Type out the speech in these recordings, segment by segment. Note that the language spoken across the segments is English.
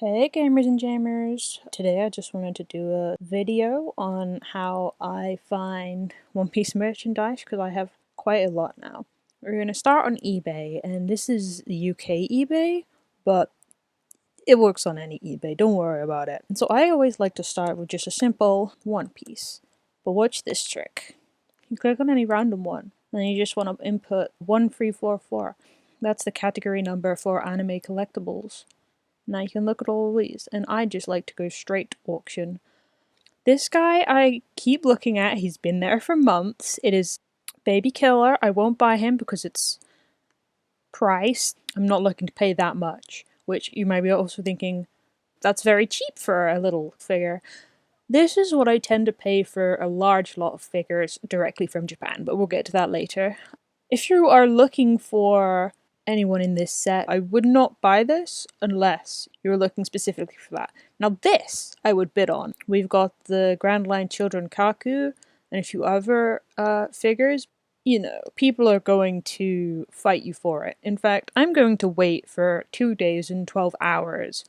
Hey gamers and jammers! Today I just wanted to do a video on how I find One Piece merchandise because I have quite a lot now. We're going to start on eBay, and this is the UK eBay, but it works on any eBay, don't worry about it. And so I always like to start with just a simple One Piece. But watch this trick. You click on any random one, and then you just want to input 1344. That's the category number for anime collectibles. Now you can look at all of these, and I just like to go straight to auction. This guy I keep looking at, he's been there for months. It is Baby Killer. I won't buy him because it's priced. I'm not looking to pay that much, which you might be also thinking, that's very cheap for a little figure. This is what I tend to pay for a large lot of figures directly from Japan, but we'll get to that later. If you are looking for anyone in this set, I would not buy this unless you're looking specifically for that. Now this I would bid on. We've got the Grand Line Children Kaku and a few other figures. You know, people are going to fight you for it. In fact, I'm going to wait for 2 days and 12 hours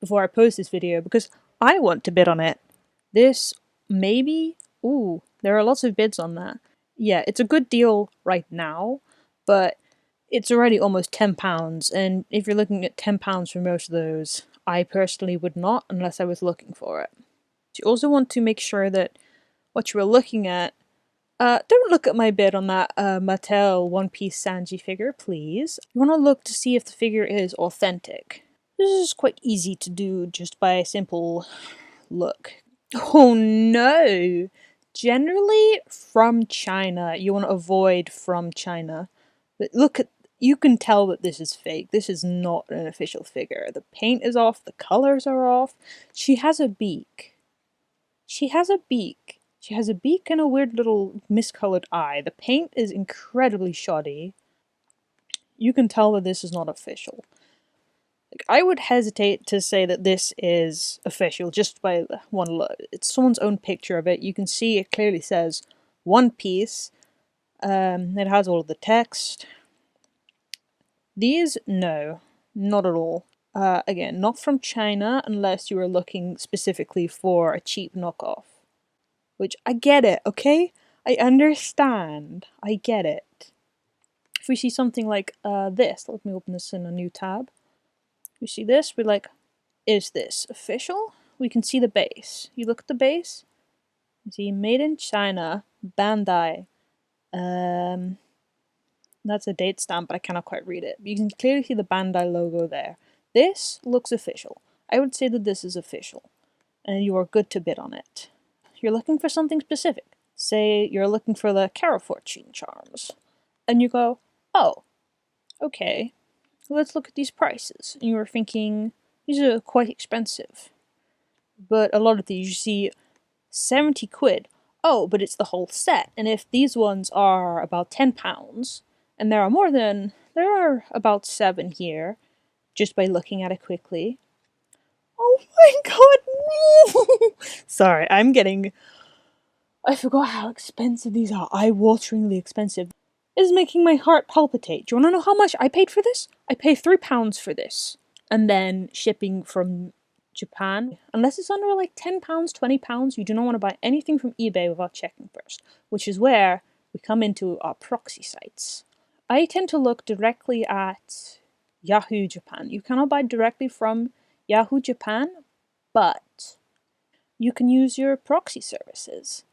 before I post this video because I want to bid on it. This maybe, ooh, there are lots of bids on that. Yeah, it's a good deal right now, but it's already almost £10, and if you're looking at £10 for most of those, I personally would not unless I was looking for it. You also want to make sure that what you are looking at, don't look at my bid on that Mattel One Piece Sanji figure, please. You want to look to see if the figure is authentic. This is quite easy to do just by a simple look. Oh no! Generally from China, you want to avoid from China. But look at, you can tell that this is fake. This is not an official figure. The paint is off, the colors are off. She has a beak. She has a beak. She has a beak and a weird little miscolored eye. The paint is incredibly shoddy. You can tell that this is not official. Like, I would hesitate to say that this is official just by one look. It's someone's own picture of it. You can see it clearly says One Piece. It has all of the text. These, no, not at all. Again, not from China unless you are looking specifically for a cheap knockoff. Which, I get it, okay? I understand. I get it. If we see something like this, let me open this in a new tab. We see this, we're like, is this official? We can see the base. You look at the base, you see Made in China, Bandai. That's a date stamp, but I cannot quite read it. You can clearly see the Bandai logo there. This looks official. I would say that this is official, and you are good to bid on it. You're looking for something specific. Say you're looking for the Carol Fortune charms, and you go, oh, okay, let's look at these prices. And you are thinking, these are quite expensive. But a lot of these, you see 70 quid. Oh, but it's the whole set. And if these ones are about £10, and there are about 7 here, just by looking at it quickly. Oh my god, no! Sorry, I forgot how expensive these are. Eye-wateringly expensive. This is making my heart palpitate. Do you want to know how much I paid for this? I paid £3 for this. And then shipping from Japan. Unless it's under like £10, £20, you do not want to buy anything from eBay without checking first. Which is where we come into our proxy sites. I tend to look directly at YahooJapan. You cannot buy directly from YahooJapan, but you can use your proxy services.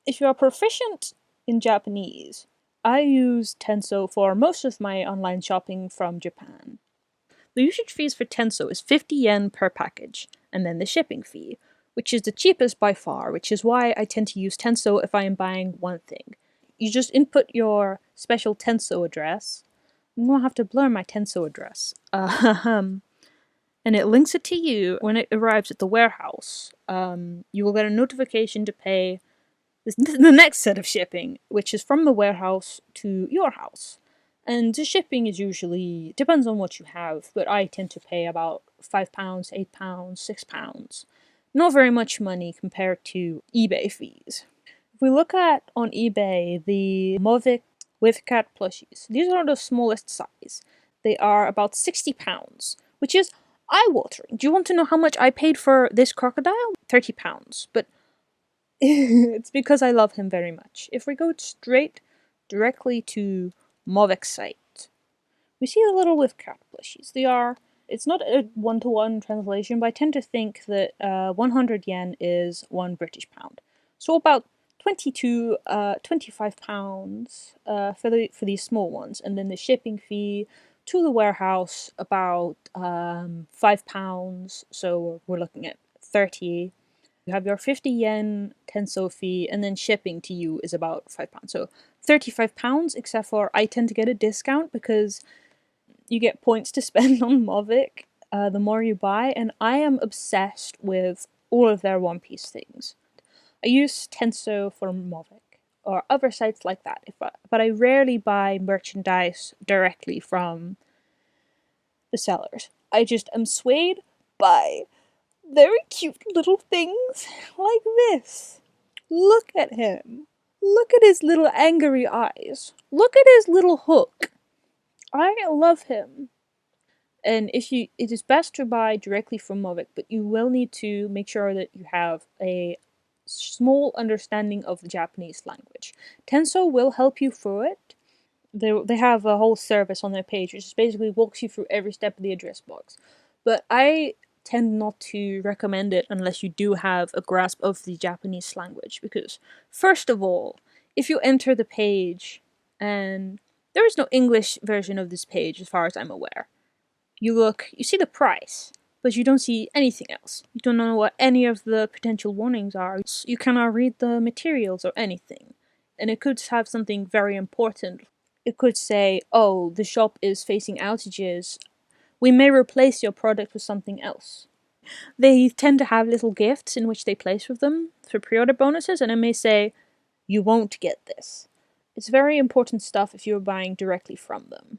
If you are proficient in Japanese, I use Tenso for most of my online shopping from Japan. The usage fees for Tenso is 50 yen per package, and then the shipping fee, which is the cheapest by far, which is why I tend to use Tenso if I am buying one thing. You just input your special Tenso address. I'm gonna have to blur my Tenso address. And it links it to you when it arrives at the warehouse. You will get a notification to pay the next set of shipping, which is from the warehouse to your house. And the shipping is usually, depends on what you have, but I tend to pay about £5, £8, £6. Not very much money compared to eBay fees. If we look at on eBay the Movic with cat plushies, these are the smallest size. They are about £60, which is eye-watering. Do you want to know how much I paid for this crocodile? £30. But it's because I love him very much. If we go directly to Movik's site, we see the little with cat plushies. It's not a one-to-one translation, but I tend to think that 100 yen is £1 British. So about 25 pounds for these small ones, and then the shipping fee to the warehouse about £5. So we're looking at 30. You have your 50 yen Tenso fee, and then shipping to you is about £5. So £35, except for I tend to get a discount because you get points to spend on Mavic the more you buy, and I am obsessed with all of their One Piece things. I use Tenso for Mavic, or other sites like that, but I rarely buy merchandise directly from the sellers. I just am swayed by very cute little things like this. Look at him. Look at his little angry eyes. Look at his little hook. I love him. And it is best to buy directly from Mavic, but you will need to make sure that you have a small understanding of the Japanese language. Tenso will help you through it. They have a whole service on their page, which basically walks you through every step of the address box. But I tend not to recommend it unless you do have a grasp of the Japanese language, because first of all, if you enter the page, and there is no English version of this page as far as I'm aware, you see the price, but you don't see anything else. You don't know what any of the potential warnings are. You cannot read the materials or anything. And it could have something very important. It could say, oh, the shop is facing outages. We may replace your product with something else. They tend to have little gifts in which they place with them for pre-order bonuses, and it may say, you won't get this. It's very important stuff if you're buying directly from them.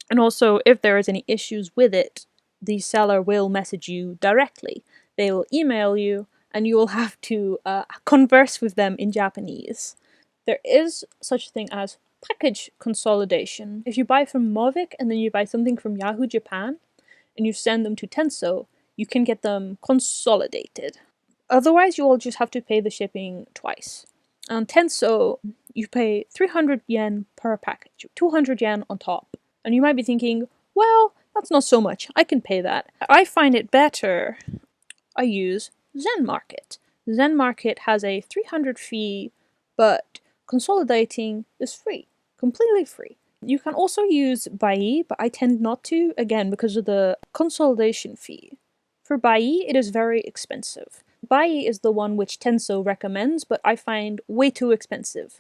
And also, if there is any issues with it, the seller will message you directly. They will email you, and you will have to converse with them in Japanese. There is such a thing as package consolidation. If you buy from Mavic and then you buy something from YahooJapan, and you send them to Tenso, you can get them consolidated. Otherwise, you will just have to pay the shipping twice. On Tenso, you pay 300 yen per package, 200 yen on top. And you might be thinking, well, that's not so much, I can pay that. I find it better. I use Zen Market. Zen Market has a 300 fee, but consolidating is free, completely free. You can also use Bai, but I tend not to, again, because of the consolidation fee. For Bai, it is very expensive. Bai is the one which Tenso recommends, but I find way too expensive.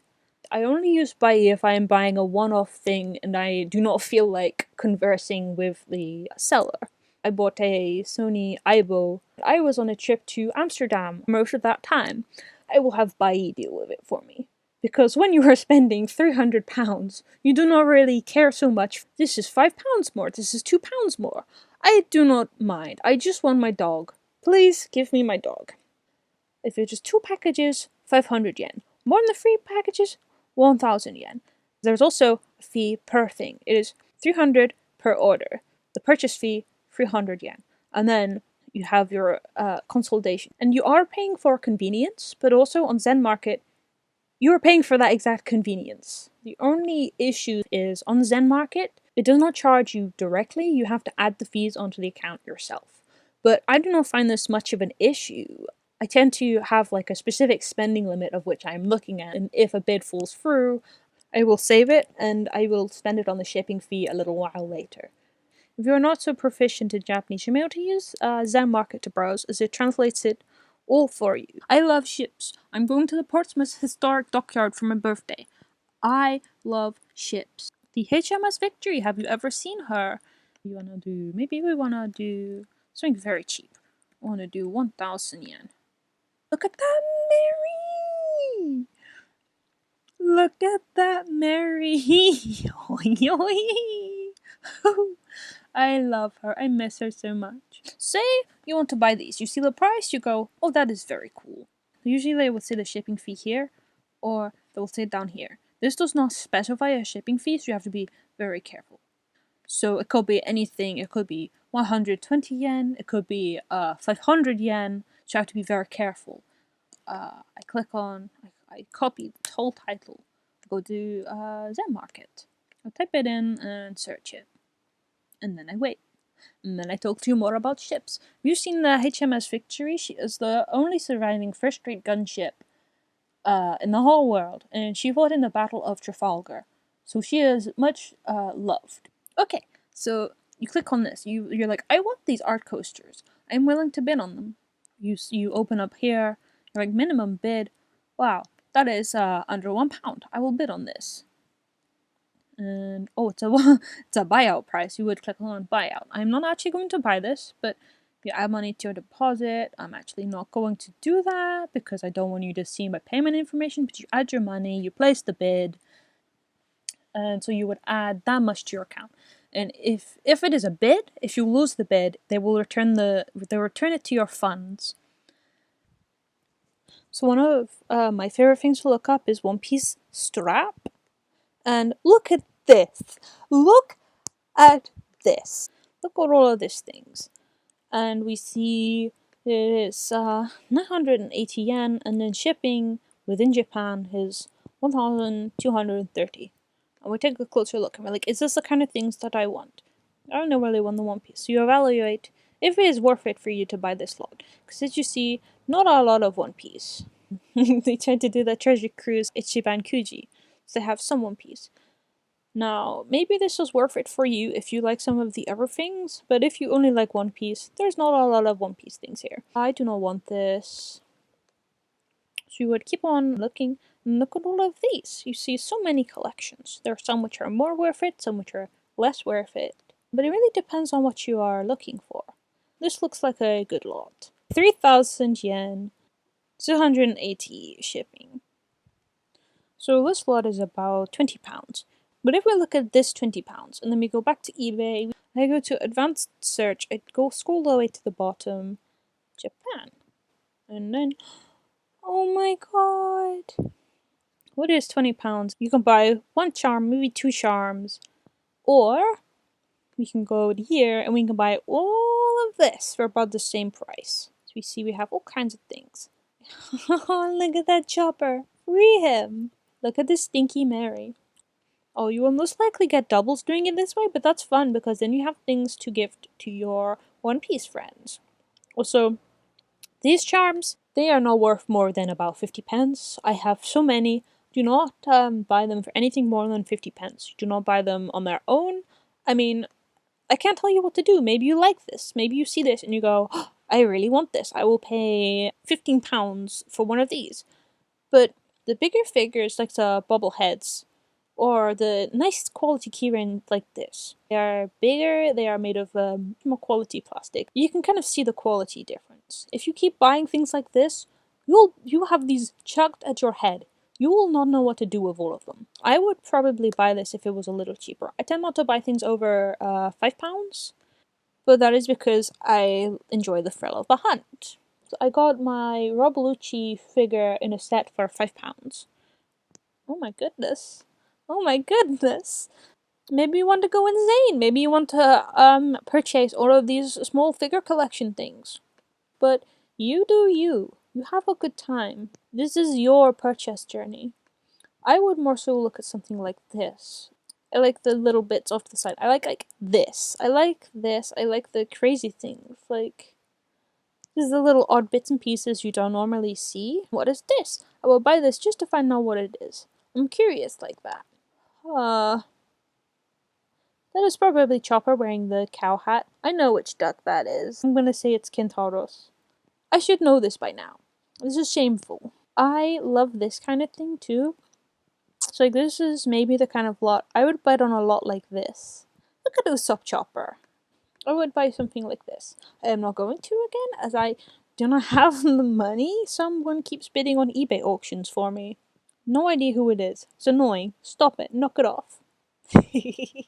I only use Bai if I am buying a one-off thing and I do not feel like conversing with the seller. I bought a Sony Aibo. I was on a trip to Amsterdam most of that time. I will have Bai deal with it for me. Because when you are spending £300, you do not really care so much. This is £5 more, this is £2 more. I do not mind. I just want my dog. Please give me my dog. If it's just 2 packages, 500 yen. More than the 3 packages, 1,000 yen. There's also a fee per thing. It is 300 per order. The purchase fee, 300 yen. And then you have your consolidation. And you are paying for convenience, but also on Zen Market, you are paying for that exact convenience. The only issue is on Zen Market, it does not charge you directly. You have to add the fees onto the account yourself. But I do not find this much of an issue. I tend to have like a specific spending limit of which I'm looking at, and if a bid falls through, I will save it and I will spend it on the shipping fee a little while later. If you are not so proficient in Japanese, you may want to use Zen Market to browse, as it translates it all for you. I love ships. I'm going to the Portsmouth Historic Dockyard for my birthday. I love ships. The HMS Victory, have you ever seen her? Maybe we wanna do something very cheap. I wanna do 1,000 yen. Look at that Mary! Look at that Mary! I love her. I miss her so much. Say you want to buy these. You see the price, you go, oh, that is very cool. Usually they will say the shipping fee here, or they will say it down here. This does not specify a shipping fee, so you have to be very careful. So it could be anything. It could be 120 yen, it could be 500 yen, so you have to be very careful. I click on, I copy the whole title, go to Zen Market, I type it in and search it, and then I wait. And then I talk to you more about ships. You've seen the HMS Victory. She is the only surviving first-rate gunship in the whole world, and she fought in the Battle of Trafalgar. So she is much loved. Okay, so you click on this. You're like, I want these art coasters. I'm willing to bid on them. You open up here. You're like, minimum bid. Wow, that is under £1. I will bid on this. And oh, it's a it's a buyout price. You would click on buyout. I'm not actually going to buy this, but if you add money to your deposit, I'm actually not going to do that because I don't want you to see my payment information. But you add your money, you place the bid, and so you would add that much to your account. And if it is a bid, if you lose the bid, they will return it to your funds. So one of my favorite things to look up is One Piece strap. And look at this. Look at this. Look at all of these things. And we see it is 980 yen, and then shipping within Japan is 1,230. And we take a closer look and we're like, is this the kind of things that I want? I don't know really want the One Piece. So you evaluate if it is worth it for you to buy this lot. Because as you see, not a lot of One Piece. They tried to do the Treasure Cruise Ichiban Kuji. So they have some One Piece. Now, maybe this was worth it for you if you like some of the other things, but if you only like One Piece, there's not a lot of One Piece things here. I do not want this. So you would keep on looking, and look at all of these. You see so many collections. There are some which are more worth it, some which are less worth it. But it really depends on what you are looking for. This looks like a good lot. 3,000 yen, 280 shipping. So this lot is about £20. But if we look at this £20, and then we go back to eBay, I go to advanced search, I go scroll all the way to the bottom, Japan. And then, oh my god! What is £20? You can buy one charm, maybe two charms, or we can go here and we can buy all of this for about the same price. So we see we have all kinds of things. Look at that chopper! Free him! Look at this Stinky Mary. Oh, you will most likely get doubles doing it this way, but that's fun because then you have things to gift to your One Piece friends. Also, these charms, they are not worth more than about 50 pence. I have so many. Do not buy them for anything more than 50 pence. Do not buy them on their own. I mean, I can't tell you what to do. Maybe you like this. Maybe you see this and you go, oh, I really want this. I will pay £15 for one of these. But the bigger figures, like the bobbleheads, or the nice quality keyring like this. They are bigger, they are made of more quality plastic. You can kind of see the quality difference. If you keep buying things like this, you'll have these chucked at your head. You will not know what to do with all of them. I would probably buy this if it was a little cheaper. I tend not to buy things over £5, but that is because I enjoy the thrill of the hunt. So I got my Rob Lucci figure in a set for £5. Oh my goodness. Oh my goodness. Maybe you want to go insane. Maybe you want to purchase all of these small figure collection things. But you do you. You have a good time. This is your purchase journey. I would more so look at something like this. I like the little bits off the side. I like this. I like this. I like the crazy things. Like, this is the little odd bits and pieces you don't normally see. What is this? I will buy this just to find out what it is. I'm curious like that. That is probably Chopper wearing the cow hat. I know which duck that is. I'm gonna say it's Kentaurus. I should know this by now. This is shameful. I love this kind of thing too. So like this is maybe the kind of lot I would bet on a lot like this. Look at Usopp Chopper. I would buy something like this. I am not going to again as I do not have the money. Someone keeps bidding on eBay auctions for me. No idea who it is. It's annoying. Stop it. Knock it off. It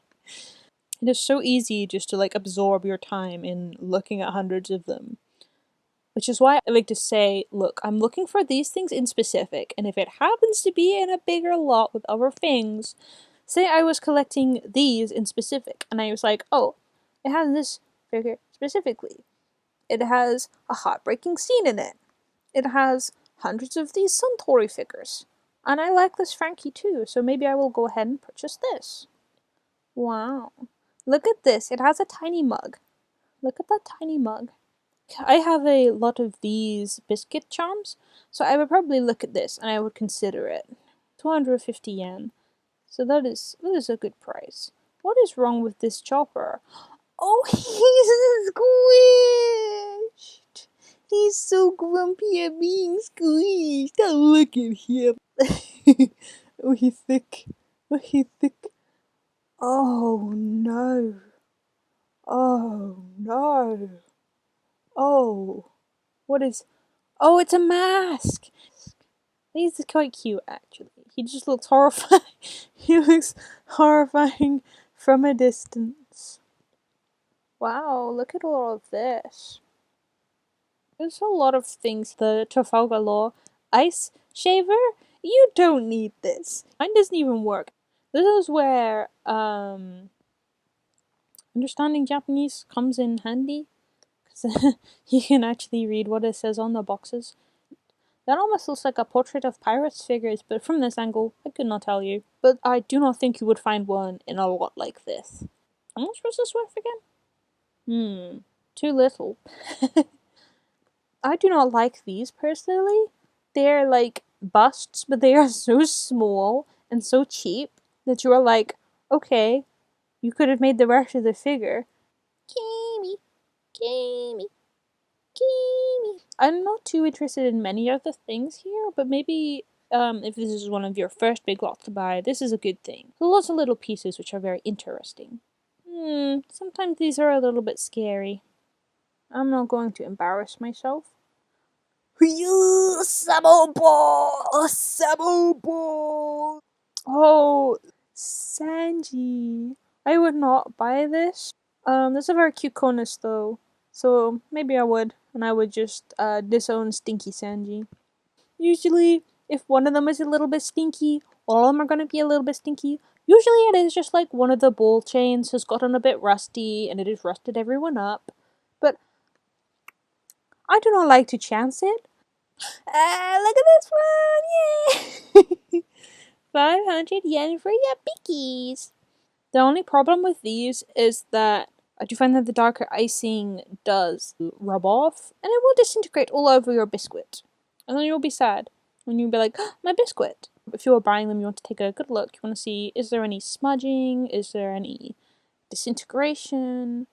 is so easy just to like absorb your time in looking at hundreds of them. Which is why I like to say, look, I'm looking for these things in specific, and if it happens to be in a bigger lot with other things, say I was collecting these in specific, and I was like, oh, it has this figure specifically. It has a heartbreaking scene in it. It has hundreds of these Suntory figures. And I like this Frankie too, so maybe I will go ahead and purchase this. Wow. Look at this. It has a tiny mug. Look at that tiny mug. I have a lot of these biscuit charms, so I would probably look at this and I would consider it. 250 yen. So that is a good price. What is wrong with this chopper? Oh, he's squished! He's so grumpy at being squeezed. Oh, look at him. Oh, he's thick. Oh, he's thick. Oh, no. Oh, no. Oh. What is... Oh, it's a mask! He's quite cute, actually. He just looks horrifying. He looks horrifying from a distance. Wow, look at all of this. There's a lot of things. The Trafalgar Law ice shaver? You don't need this. Mine doesn't even work. This is where understanding Japanese comes in handy. Because you can actually read what it says on the boxes. That almost looks like a portrait of pirates figures, but from this angle, I could not tell you. But I do not think you would find one in a lot like this. How much was this worth again? Too little. I do not like these personally. They're like busts, but they are so small and so cheap that you are like, okay, you could have made the rest of the figure. Gimme, gimme, gimme. I'm not too interested in many other things here, but maybe if this is one of your first big lots to buy, this is a good thing. So lots of little pieces which are very interesting. Sometimes these are a little bit scary. I'm not going to embarrass myself. Sabobo! Oh, Sanji. I would not buy this. This is a very cute conus though. So maybe I would. And I would just disown Stinky Sanji. Usually, if one of them is a little bit stinky, all of them are going to be a little bit stinky. Usually it is just like one of the ball chains has gotten a bit rusty and it has rusted everyone up. But I do not like to chance it. Look at this one! Yay! 500 yen for your bickies. The only problem with these is that I do find that the darker icing does rub off and it will disintegrate all over your biscuit. And then you'll be sad when you'll be like, oh, my biscuit. If you're buying them, you want to take a good look. You want to see, is there any smudging? Is there any disintegration?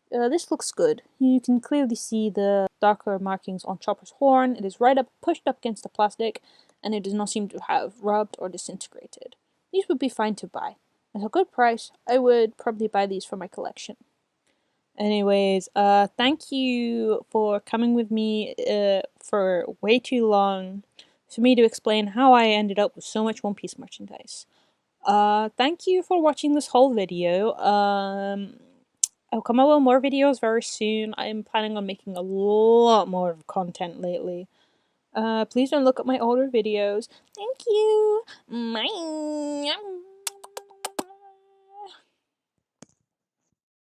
This looks good. You can clearly see the darker markings on Chopper's horn. It is right up, pushed up against the plastic, and it does not seem to have rubbed or disintegrated. These would be fine to buy. At a good price, I would probably buy these for my collection. Anyways, thank you for coming with me for way too long for me to explain how I ended up with so much One Piece merchandise. Thank you for watching this whole video. I'll come out with more videos very soon. I'm planning on making a lot more content lately. Please don't look at my older videos. Thank you. Bye.